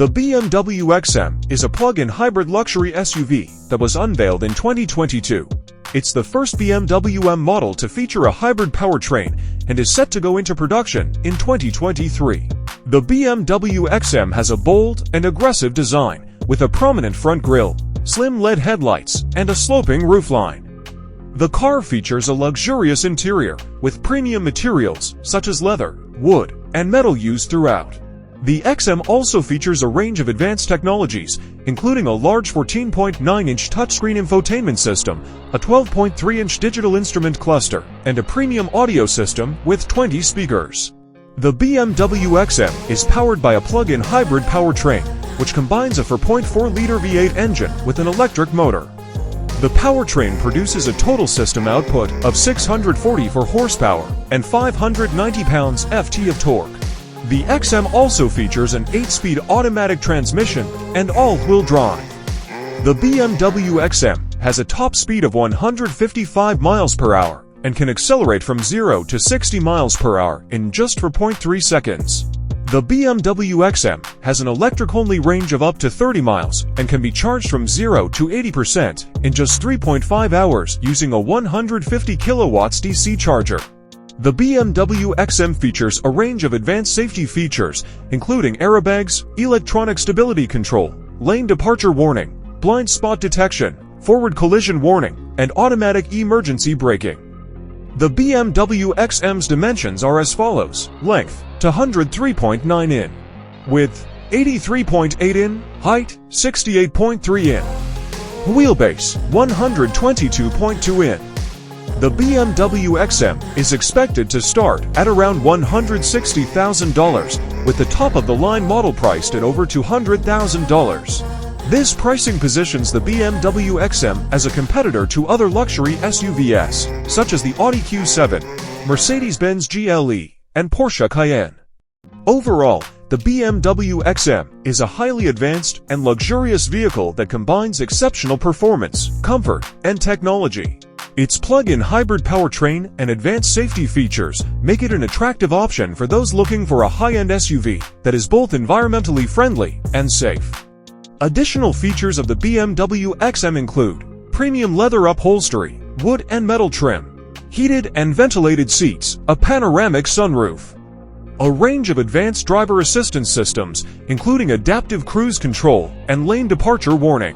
The BMW XM is a plug-in hybrid luxury SUV that was unveiled in 2022. It's the first BMW M model to feature a hybrid powertrain and is set to go into production in 2023. The BMW XM has a bold and aggressive design with a prominent front grille, slim LED headlights, and a sloping roofline. The car features a luxurious interior with premium materials such as leather, wood, and metal used throughout. The XM also features a range of advanced technologies, including a large 14.9-inch touchscreen infotainment system, a 12.3-inch digital instrument cluster, and a premium audio system with 20 speakers. The BMW XM is powered by a plug-in hybrid powertrain, which combines a 4.4-liter V8 engine with an electric motor. The powertrain produces a total system output of 644 horsepower and 590 pounds-ft of torque. The XM also features an 8-speed automatic transmission and all-wheel drive. The BMW XM has a top speed of 155 miles per hour and can accelerate from 0 to 60 miles per hour in just 4.3 seconds. The BMW XM has an electric-only range of up to 30 miles and can be charged from 0 to 80% in just 3.5 hours using a 150 kilowatts DC charger. The BMW XM features a range of advanced safety features, including airbags, electronic stability control, lane departure warning, blind spot detection, forward collision warning, and automatic emergency braking. The BMW XM's dimensions are as follows: length to 103.9 in, width 83.8 in, height 68.3 in, wheelbase 122.2 in. The BMW XM is expected to start at around $160,000, with the top-of-the-line model priced at over $200,000. This pricing positions the BMW XM as a competitor to other luxury SUVs, such as the Audi Q7, Mercedes-Benz GLE, and Porsche Cayenne. Overall, the BMW XM is a highly advanced and luxurious vehicle that combines exceptional performance, comfort, and technology. Its plug-in hybrid powertrain and advanced safety features make it an attractive option for those looking for a high-end SUV that is both environmentally friendly and safe. Additional features of the BMW XM include premium leather upholstery, wood and metal trim, heated and ventilated seats, a panoramic sunroof, a range of advanced driver assistance systems, including adaptive cruise control and lane departure warning,